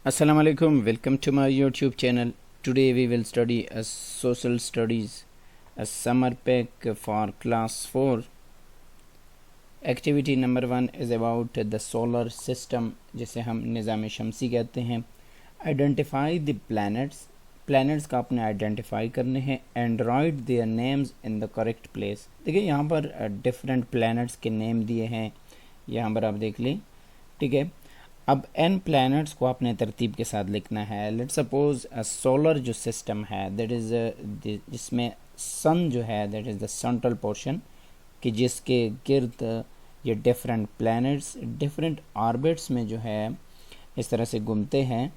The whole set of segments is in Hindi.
Assalamu alaikum. Welcome to my YouTube channel. Today we will study a social studies, a summer pack for class 4. Activity number 1 is about the solar system, जिसे हम निज़ाम शमसी कहते हैं. Identify the planets. Planets का आपने आइडेंटिफाई करने हैं and write their names in the correct place. देखिए यहाँ पर डिफरेंट planets के नेम दिए हैं, यहाँ पर आप देख लें. ठीक है, अब n प्लैनेट्स को आपने तरतीब के साथ लिखना है. लेट सपोज सोलर जो सिस्टम है दैट इज़ जिसमें सन जो है that is the central portion, कि जिसके गिर्द ये डिफरेंट प्लैनेट्स डिफरेंट ऑर्बिट्स में जो है इस तरह से घूमते हैं.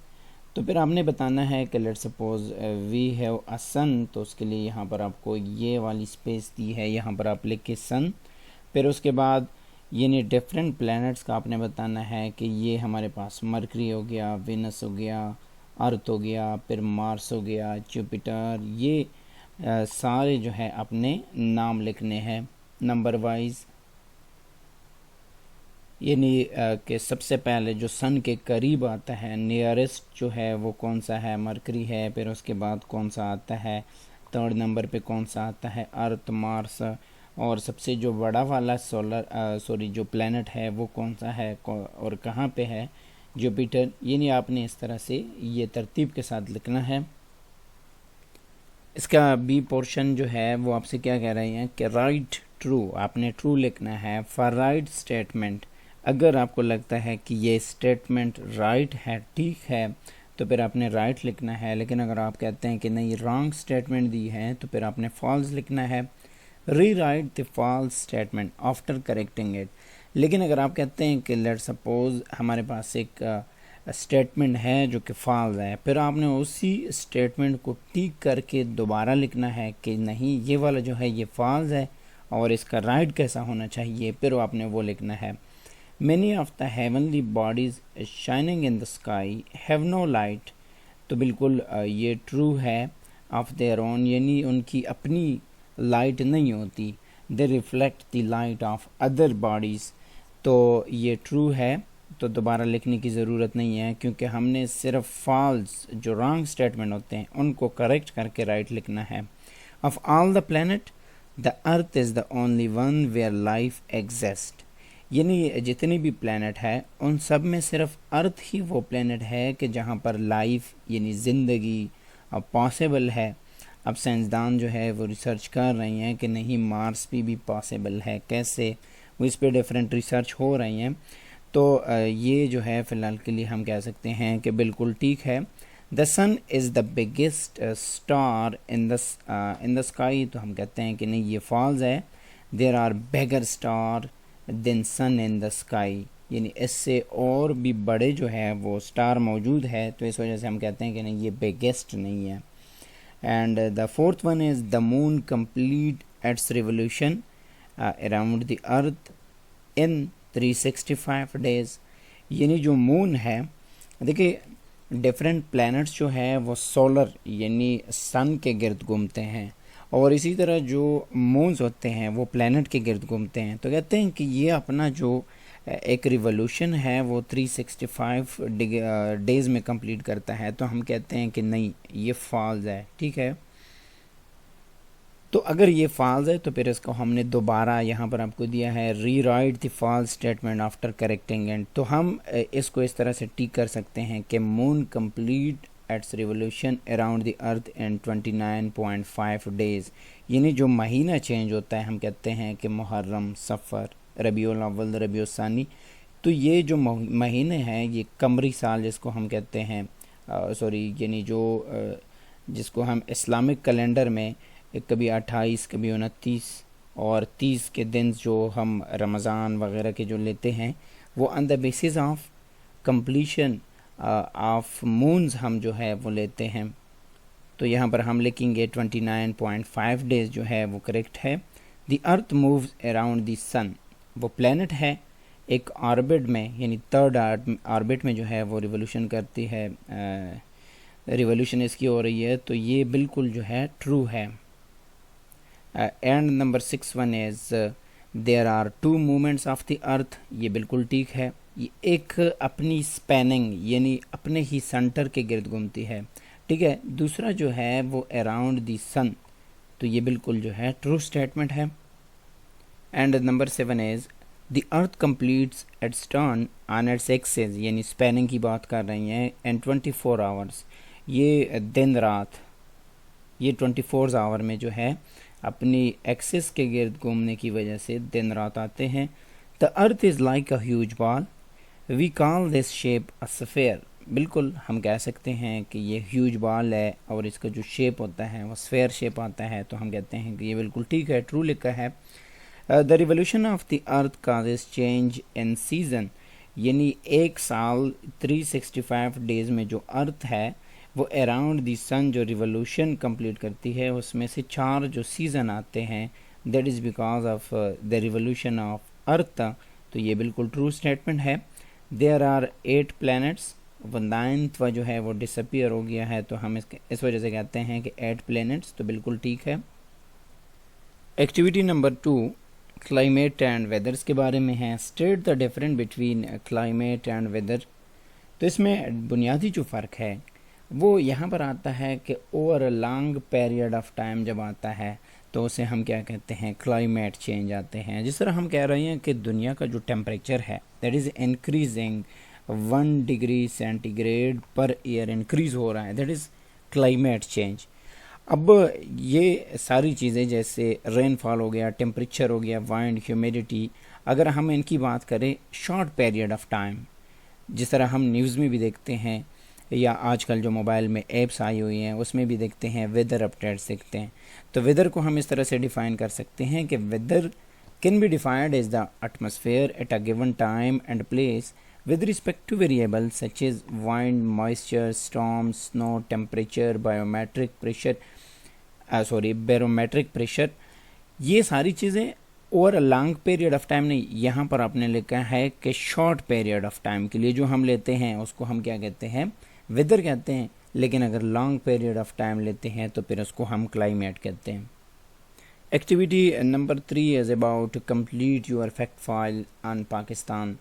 तो फिर आपने बताना है कि let suppose we have a sun, तो उसके लिए यहाँ पर आपको ये वाली स्पेस दी है, यहाँ पर आप लिख के सन. फिर उसके बाद यानी डिफरेंट प्लैनेट्स का आपने बताना है कि ये हमारे पास मरकरी हो गया, वेनस हो गया, अर्थ हो गया, फिर मार्स हो गया, जुपिटर, ये सारे जो है अपने नाम लिखने हैं नंबर वाइज. यानी कि सबसे पहले जो सन के करीब आता है नियरेस्ट जो है वो कौन सा है, मरकरी है. फिर उसके बाद कौन सा आता है, थर्ड नंबर पे कौन सा आता है, अर्थ, मार्स, और सबसे जो बड़ा वाला सोलर जो प्लैनेट है वो कौन सा है और कहाँ पे है, जुपिटर. यानी आपने इस तरह से ये तरतीब के साथ लिखना है. इसका बी पोर्शन जो है वो आपसे क्या कह रहे हैं कि राइट ट्रू, आपने ट्रू लिखना है फॉर राइट स्टेटमेंट. अगर आपको लगता है कि ये स्टेटमेंट राइट है, ठीक है, तो फिर आपने राइट लिखना है. लेकिन अगर आप कहते हैं कि नहीं रॉन्ग स्टेटमेंट दी है, तो फिर आपने फॉल्स लिखना है. Rewrite the false statement after correcting it. लेकिन अगर आप कहते हैं कि लेट सपोज हमारे पास एक स्टेटमेंट है जो कि फॉल्स है, फिर आपने उसी स्टेटमेंट को टिक करके दोबारा लिखना है कि नहीं ये वाला जो है ये फॉल्स है और इसका राइट कैसा होना चाहिए, फिर आपने वो लिखना है. Many of the heavenly bodies shining in the sky have no light. तो बिल्कुल ये ट्रू है. ऑफ देयर ओन यानी उनकी अपनी लाइट नहीं होती. दे reflect the light of other bodies. तो ये ट्रू है, तो दोबारा लिखने की ज़रूरत नहीं है, क्योंकि हमने सिर्फ फॉल्स जो रॉन्ग स्टेटमेंट होते हैं उनको करेक्ट करके राइट लिखना है. Of all the planet the earth is the only one where life exist. यानी जितनी भी प्लैनेट है उन सब में सिर्फ अर्थ ही वो प्लैनेट है कि जहाँ पर लाइफ यानी ज़िंदगी पॉसिबल है. अब साइंसदान जो है वो रिसर्च कर रही हैं कि नहीं मार्स पे भी पॉसिबल है, कैसे, वो इस पे डिफरेंट रिसर्च हो रही हैं. तो ये जो है फ़िलहाल के लिए हम कह सकते हैं कि बिल्कुल ठीक है. The sun is the biggest star in the sky. तो हम कहते हैं कि नहीं ये फॉल्स है. There are bigger star than sun in the sky. यानी इससे और भी बड़े जो है वो स्टार मौजूद है, तो इस वजह से हम कहते हैं कि नहीं ये बिगेस्ट नहीं है. And the fourth one is the moon complete its revolution around the earth in 365 days. यानी जो मून है, देखिए डिफरेंट प्लैनेट्स जो है वो सोलर यानी सन के गिर्द घूमते हैं, और इसी तरह जो मून्स होते हैं वो प्लैनेट के गिर्द घूमते हैं. तो कहते हैं कि ये अपना जो एक रिवोल्यूशन है वो 365 डेज़ में कंप्लीट करता है. तो हम कहते हैं कि नहीं ये फॉल्स है. ठीक है, तो अगर ये फॉल्स है तो फिर इसको हमने दोबारा यहाँ पर आपको दिया है rewrite the false statement after correcting and. तो हम इसको इस तरह से टिक कर सकते हैं कि moon complete its revolution around the earth in 29.5 days. यानी जो महीना चेंज होता है हम कहते हैं कि मुहर्रम, सफ़र, रबीउल अव्वल, रबीउल सानी. तो ये जो महीने हैं ये कमरी साल जिसको हम कहते हैं, यानी जो जिसको हम इस्लामिक कैलेंडर में कभी 28, कभी 29 और 30 के दिन जो हम रमज़ान वगैरह के जो लेते हैं वो on the basis of completion of moons हम जो है वो लेते हैं. तो यहाँ पर हम लिखेंगे 29.5 डेज़ जो है वो करेक्ट है. The earth moves around the sun. वो प्लैनेट है एक ऑर्बिट में, यानी थर्ड ऑर्बिट में जो है वो रिवोल्यूशन करती है, रिवोल्यूशन इसकी हो रही है. तो ये बिल्कुल जो है ट्रू है. And number 6 one is there are 2 movements of the earth. ये बिल्कुल ठीक है. ये एक अपनी स्पैनिंग यानी अपने ही सेंटर के गिर्द घूमती है, ठीक है। दूसरा जो है वो अराउंड दी सन, तो ये बिल्कुल जो है ट्रू स्टेटमेंट है। And number 7 is the earth completes it's turn on its axis, यानी स्पैनिंग की बात कर रही हैं, एंड 24 आवर्स, ये दिन रात, ये 24 आवर में जो है अपनी एक्सिस के गिर्द घूमने की वजह से दिन रात आते हैं। The earth is like a huge ball, we call this shape a sphere, बिल्कुल हम कह सकते हैं कि ये ह्यूज बॉल है और इसका जो शेप होता है वो स्फेयर शेप आता है, तो हम कहते हैं कि ये बिल्कुल ठीक है, ट्रू लिखा है। The revolution of the earth causes change in season, यानी एक साल 365 डेज में जो अर्थ है वो अराउंड दी सन जो रिवोल्यूशन कंप्लीट करती है, उसमें से 4 जो सीज़न आते हैं, that is because of the revolution of earth, तो ये बिल्कुल ट्रू स्टेटमेंट है। देयर आर 8 प्लैनेट्स, वो 9वां जो है वो डिसअपियर हो गया है, तो हम इस वजह से कहते हैं कि 8 प्लैनेट्स, तो बिल्कुल ठीक है। Activity number 2 climate and weathers के बारे में है। State the difference between climate and weather, तो इसमें बुनियादी जो फ़र्क है वो यहाँ पर आता है कि over a long period of time जब आता है तो उसे हम क्या कहते हैं, क्लाइमेट चेंज आते हैं। जिस तरह हम कह रहे हैं कि दुनिया का जो टेम्परेचर है that is increasing 1 degree centigrade per year increase हो रहा है, दैट इज़ क्लाइमेट चेंज। अब ये सारी चीज़ें जैसे रेनफॉल हो गया, टेम्परेचर हो गया, वाइंड, ह्यूमिडिटी, अगर हम इनकी बात करें शॉर्ट पीरियड ऑफ टाइम, जिस तरह हम न्यूज़ में भी देखते हैं या आजकल जो मोबाइल में ऐप्स आई हुई हैं उसमें भी देखते हैं, वेदर अपडेट्स देखते हैं, तो वेदर को हम इस तरह से डिफ़ाइन कर सकते हैं कि weather can be defined as the atmosphere at a given time and place with respect to variables such as wind, moisture, storms, snow, temperature, barometric pressure, ये सारी चीज़ें over a long period of time नहीं, यहाँ पर आपने लिखा है कि शॉर्ट पीरियड ऑफ टाइम के लिए जो हम लेते हैं उसको हम क्या कहते हैं, वेदर कहते हैं, लेकिन अगर लॉन्ग पीरियड ऑफ टाइम लेते हैं तो फिर उसको हम क्लाइमेट कहते हैं। Activity number 3 is about complete your fact file on Pakistan.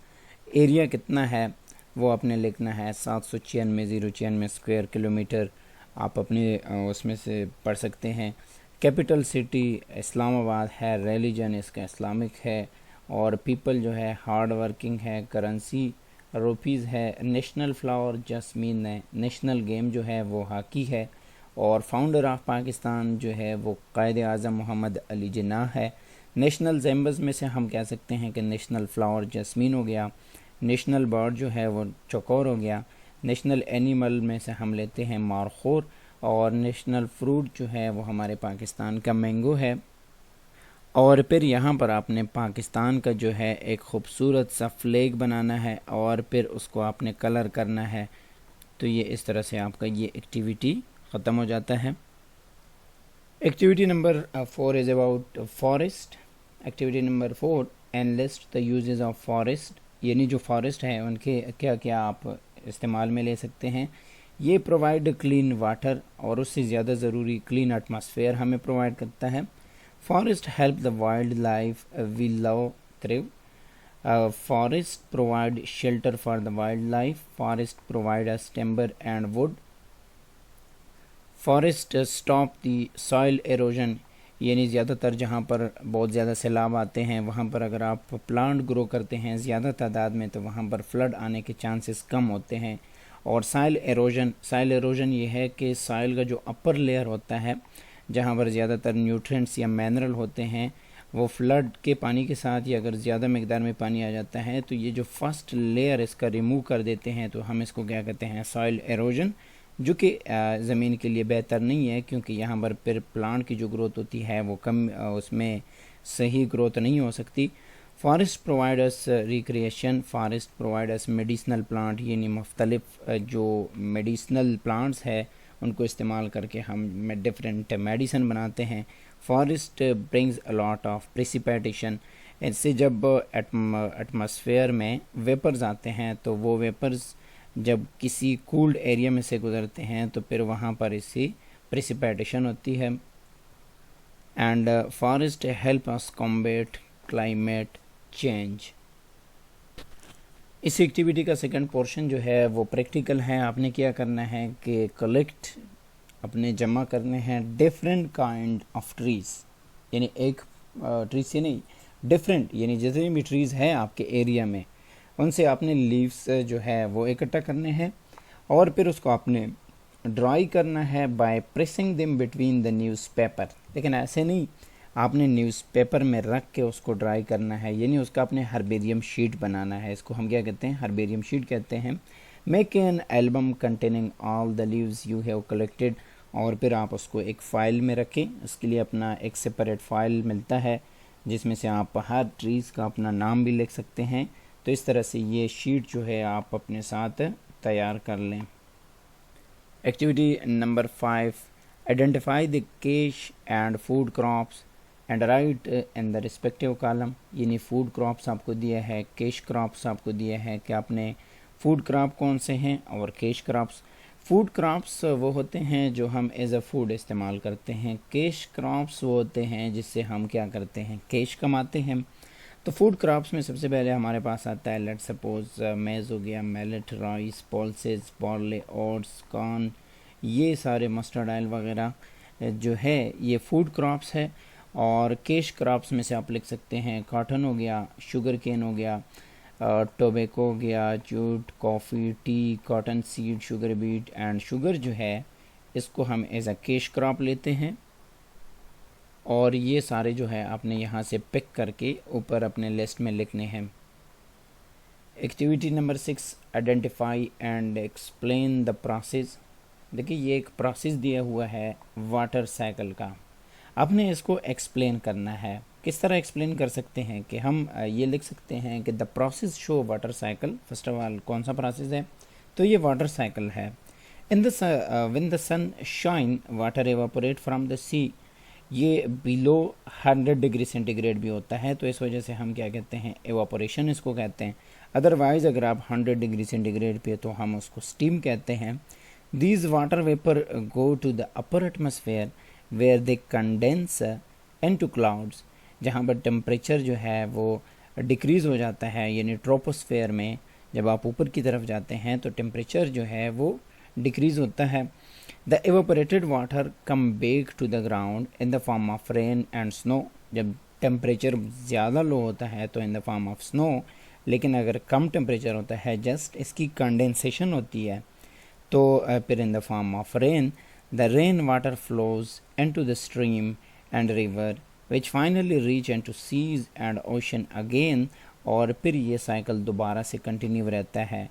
Area कितना है वो आपने लिखना है, 796,096 स्क्वायर किलोमीटर, आप अपने उसमें से पढ़ सकते हैं। कैपिटल सिटी इस्लामाबाद है, रिलीजन इसका इस्लामिक है, और पीपल जो है हार्ड वर्किंग है, करेंसी रुपीज़ है, नेशनल फ्लावर जस्मीन है, नेशनल गेम जो है वो हॉकी है, और फाउंडर ऑफ पाकिस्तान जो है वो कायद आज़म मोहम्मद अली जिन्ना है। नेशनल एम्बल्स में से हम कह सकते हैं कि नेशनल फ्लावर जस्मीन हो गया, नेशनल बर्ड जो है वो चौकोर हो गया, नेशनल एनिमल में से हम लेते हैं मारखोर, और नेशनल फ्रूट जो है वो हमारे पाकिस्तान का मैंगो है। और फिर यहाँ पर आपने पाकिस्तान का जो है एक खूबसूरत सा फ्लैग बनाना है और फिर उसको आपने कलर करना है, तो ये इस तरह से आपका ये एक्टिविटी ख़त्म हो जाता है। Activity number 4 is about forest. Activity number 4 analyst the uses of forest, यानी जो फॉरेस्ट है उनके क्या क्या आप इस्तेमाल में ले सकते हैं। ये प्रोवाइड क्लीन वाटर और उससे ज़्यादा ज़रूरी क्लीन एटमॉस्फेयर हमें प्रोवाइड करता है। Forest help the wildlife we love thrive. Forest provide shelter for the wildlife. Forest provide us timber and wood. Forest stop the soil erosion, यानी ज़्यादातर जहाँ पर बहुत ज़्यादा सैलाब आते हैं वहाँ पर अगर आप प्लांट ग्रो करते हैं ज़्यादा तादाद में तो वहाँ पर फ्लड आने के चांसेस कम होते हैं। और साइल एरोजन ये है कि साइल का जो अपर लेयर होता है जहाँ पर ज़्यादातर न्यूट्रिएंट्स या मिनरल होते हैं वो फ्लड के पानी के साथ या अगर ज़्यादा मकदार में पानी आ जाता है तो ये जो फर्स्ट लेयर इसका रिमूव कर देते हैं, तो हम इसको क्या कहते हैं, सॉइल एरोजन, जो कि ज़मीन के लिए बेहतर नहीं है क्योंकि यहाँ पर फिर प्लांट की जो ग्रोथ होती है वो कम, उसमें सही ग्रोथ नहीं हो सकती। Forest providers recreation, forest providers medicinal plant, यानी मुख्तलिफ जो मेडिसिनल प्लांट्स है उनको इस्तेमाल करके हम डिफरेंट मेडिसिन बनाते हैं। Forest brings a lot of precipitation, इससे जब एटमॉस्फेयर में वेपर्स आते हैं तो वो वेपर्स जब किसी कूल्ड एरिया में से गुजरते हैं तो फिर वहाँ पर इससे प्रेसिपिटेशन होती है। And forest help us combat climate change. इस एक्टिविटी का सेकंड पोर्शन जो है वो प्रैक्टिकल है। आपने क्या करना है कि कलेक्ट, अपने जमा करने हैं डिफरेंट काइंड ऑफ ट्रीज, यानी एक ट्री से नहीं, डिफरेंट यानी जितने भी ट्रीज हैं आपके एरिया में उनसे आपने लीव्स जो है वो इकट्ठा करने हैं और फिर उसको आपने ड्राई करना है by pressing them between the newspaper. लेकिन ऐसे नहीं, आपने न्यूज़पेपर में रख के उसको ड्राई करना है, यानी उसका आपने हर्बेरियम शीट बनाना है। इसको हम क्या कहते हैं, हर्बेरियम शीट कहते हैं। Make an album containing all the leaves you have collected, और फिर आप उसको एक फ़ाइल में रखें। उसके लिए अपना एक सेपरेट फ़ाइल मिलता है जिसमें से आप हर ट्रीज़ का अपना नाम भी लिख सकते हैं। तो इस तरह से ये शीट जो है आप अपने साथ तैयार कर लें। Activity number 5, identify the cash and food crops and right in the respective column. यानी फूड क्रॉप्स आपको दिया है, कैश क्रॉप्स आपको दिया है कि आपने फूड क्रॉप कौन से हैं और कैश क्रॉप्स। फूड क्रॉप्स वो होते हैं जो हम एज अ फूड इस्तेमाल करते हैं, कैश क्रॉप्स वो होते हैं जिससे हम क्या करते हैं, कैश कमाते हैं। तो फूड क्रॉप्स में सबसे पहले हमारे पास आता है, लेट्स सपोज मेज़ हो गया, millet, rice, pulses, barley, oats, corn, ये सारे मस्टर्ड ऑयल वगैरह जो है ये फूड क्रॉप्स है। और कैश क्रॉप्स में से आप लिख सकते हैं कॉटन हो गया, शुगर केन हो गया, टोबैको हो गया, jute, coffee, T, cotton seed, sugar beet and sugar जो है इसको हम एज अ कैश क्रॉप लेते हैं। और ये सारे जो है आपने यहाँ से पिक करके ऊपर अपने लिस्ट में लिखने हैं। Activity number 6, identify and explain the process. देखिए ये एक प्रोसेस दिया हुआ है वाटर साइकिल का, आपने इसको एक्सप्लेन करना है। किस तरह एक्सप्लेन कर सकते हैं कि हम ये लिख सकते हैं कि the process show water cycle. First of all कौन सा प्रोसेस है, तो ये वाटर साइकिल है। In the when the sun shine water evaporate from the sea, ये बिलो 100 डिग्री सेंटीग्रेड भी होता है, तो इस वजह से हम क्या कहते हैं, एवापोरेशन इसको कहते हैं। अदरवाइज अगर आप 100 डिग्री सेंटीग्रेड पे तो हम उसको स्टीम कहते हैं। These water vapour go to the upper atmosphere where they condense into clouds. जहाँ पर टेम्परेचर जो है वो डिक्रीज़ हो जाता है, यानी ट्रोपोस्फेयर में जब आप ऊपर की तरफ जाते हैं तो टेम्परेचर जो है वो डिक्रीज़ होता है। The evaporated water come back to the ground in the form of rain and snow. जब टेम्परेचर ज़्यादा लो होता है तो in the form of snow, लेकिन अगर कम टेम्परेचर होता है, जस्ट इसकी कंडेंसेशन होती है, तो फिर इन the form of rain. The rain water flows into the stream and river which finally reach into seas and ocean again। और फिर ये साइकिल दोबारा से कंटिन्यू रहता है।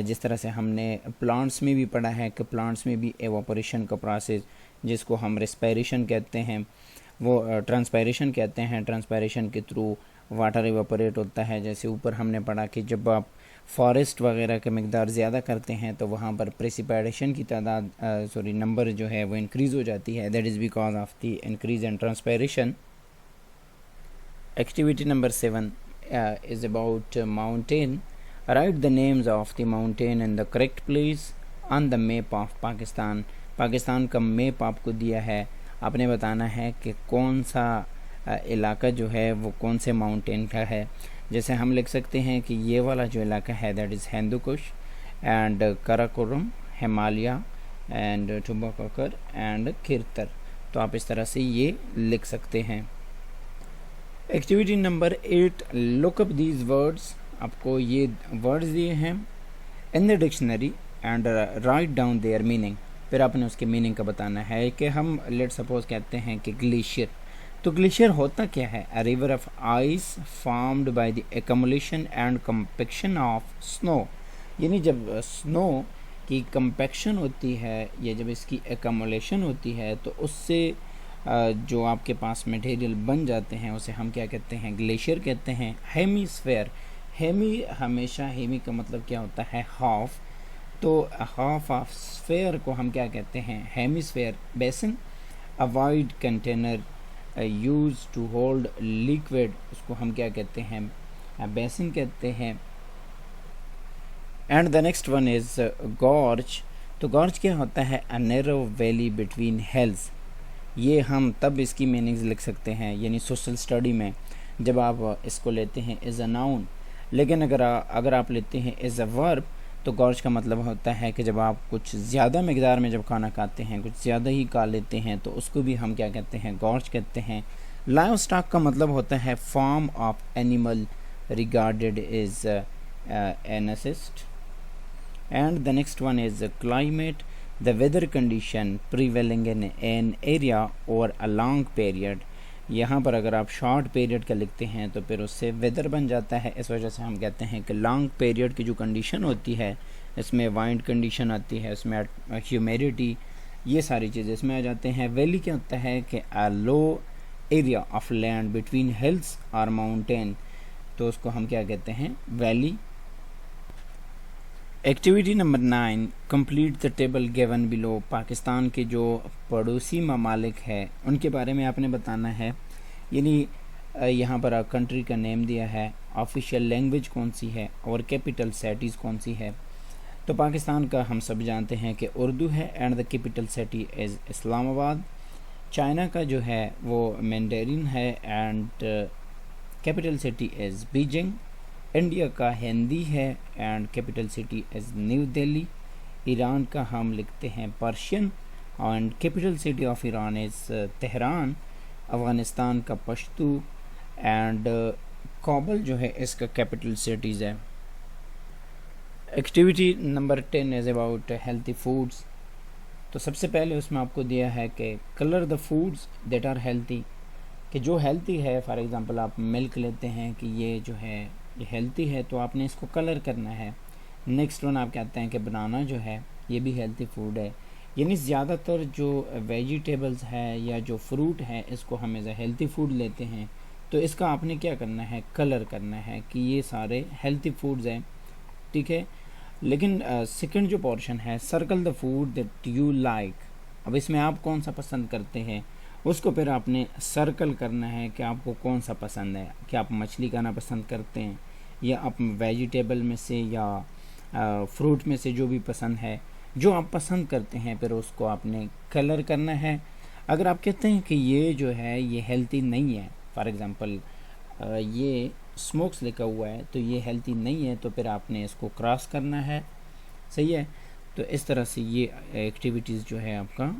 जिस तरह से हमने प्लांट्स में भी पढ़ा है कि प्लांट्स में भी एवापोरेशन का प्रोसेस, जिसको हम रेस्पिरेशन कहते हैं, वो ट्रांसपायरेशन कहते हैं, ट्रांसपायरेशन के थ्रू वाटर एवापोरेट होता है। जैसे ऊपर हमने पढ़ा कि जब आप फॉरेस्ट वगैरह का मकदार ज़्यादा करते हैं तो वहाँ पर प्रेसिपिटेशन की तादाद नंबर जो है वो इंक्रीज़ हो जाती है। That is because of the increase in transpiration. Activity number 7 is about mountain. Write the names of the mountain in the correct place on the map of Pakistan। Pakistan का मैप आपको दिया है, आपने बताना है कि कौन सा इलाका जो है वो कौन से माउंटेन का है। जैसे हम लिख सकते हैं कि ये वाला जो इलाका है that is Hindu Kush and Karakoram, Himalaya and Tobakakar and Kirthar. तो आप इस तरह से ये लिख सकते हैं। Activity number 8, look up these words. आपको ये वर्ड्स दिए हैं in the dictionary and write down their meaning. फिर आपने उसके मीनिंग का बताना है कि हम लेट सपोज कहते हैं कि ग्लेशियर, तो ग्लेशियर होता क्या है, a river of ice formed by the accumulation and compaction of snow. यानी जब स्नो की कंपैक्शन होती है या जब इसकी एक्युमुलेशन होती है तो उससे जो आपके पास मटेरियल बन जाते हैं उसे हम क्या कहते हैं, ग्लेशियर कहते हैं। हेमीस्फेयर, हेमी हमेशा, हेमी का मतलब क्या होता है, हाफ, तो हाफ ऑफ स्फेयर को हम क्या कहते हैं, hemisphere. Basin, a wide container use to hold liquid, उसको हम क्या कहते हैं, बेसिन कहते हैं। And the next one is gorge. तो गॉर्ज क्या होता है, a narrow valley between hills. ये हम तब इसकी मीनिंग्स लिख सकते हैं, यानी सोशल स्टडी में जब आप इसको लेते हैं एज अ नाउन। लेकिन अगर आप लेते हैं एज अ वर्ब तो गॉर्ज का मतलब होता है कि जब आप कुछ ज़्यादा मकदार में जब खाना खाते हैं, कुछ ज़्यादा ही खा लेते हैं, तो उसको भी हम क्या कहते हैं, गॉर्ज कहते हैं। लाइव स्टॉक का मतलब होता है form of animal regarded is anacist. And the next one is climate, the weather condition prevailing in an area or a long period. यहाँ पर अगर आप शॉर्ट पीरियड का लिखते हैं तो फिर उससे वेदर बन जाता है। इस वजह से हम कहते हैं कि लॉन्ग पीरियड की जो कंडीशन होती है, इसमें वाइंड कंडीशन आती है, इसमें ह्यूमिडिटी, ये सारी चीज़ें इसमें आ जाते हैं। वैली क्या होता है कि a low area of land between hills और माउंटेन, तो उसको हम क्या कहते हैं, valley. Activity number 9, complete the table given below. Pakistan के जो पड़ोसी ममालिक है उनके बारे में आपने बताना है, यानी यहाँ पर कंट्री का नेम दिया है, ऑफिशियल लैंग्वेज कौन सी है और कैपिटल सिटीज़ कौन सी है। तो पाकिस्तान का हम सब जानते हैं कि उर्दू है and the capital city is Islamabad. China का जो है वो मैंडेरिन है and capital city is Beijing. India का हिंदी है and capital city is new Delhi. Iran का हम लिखते हैं Persian and capital city of Iran is Tehran. Afghanistan का पश्तू एंड काबुल जो है इसका कैपिटल सिटीज़ है। Activity number 10 is about healthy foods. तो सबसे पहले उसमें आपको दिया है कि colour the foods that are healthy, कि जो हेल्थी है, फॉर एग्ज़ाम्पल आप मिल्क लेते हैं कि ये जो है ये हेल्थी है तो आपने इसको कलर करना है। नेक्स्ट वन आप कहते हैं कि बनाना जो है ये भी हेल्थी फूड है, यानी ज़्यादातर जो वेजिटेबल्स है या जो फ्रूट है इसको हम एज ए हेल्थी फूड लेते हैं, तो इसका आपने क्या करना है, कलर करना है कि ये सारे हेल्थी फूड्स हैं, ठीक है। लेकिन सेकंड जो पोर्शन है, circle the food that you like, अब इसमें आप कौन सा पसंद करते हैं उसको फिर आपने सर्कल करना है कि आपको कौन सा पसंद है, कि आप मछली खाना पसंद करते हैं या आप वेजिटेबल में से या फ्रूट में से जो भी पसंद है, जो आप पसंद करते हैं फिर उसको आपने कलर करना है। अगर आप कहते हैं कि ये जो है ये हेल्थी नहीं है, फॉर एग्ज़ाम्पल ये स्मोक्स लिखा हुआ है तो ये हेल्थी नहीं है, तो फिर आपने इसको क्रॉस करना है, सही है। तो इस तरह से ये एक्टिविटीज़ जो है आपका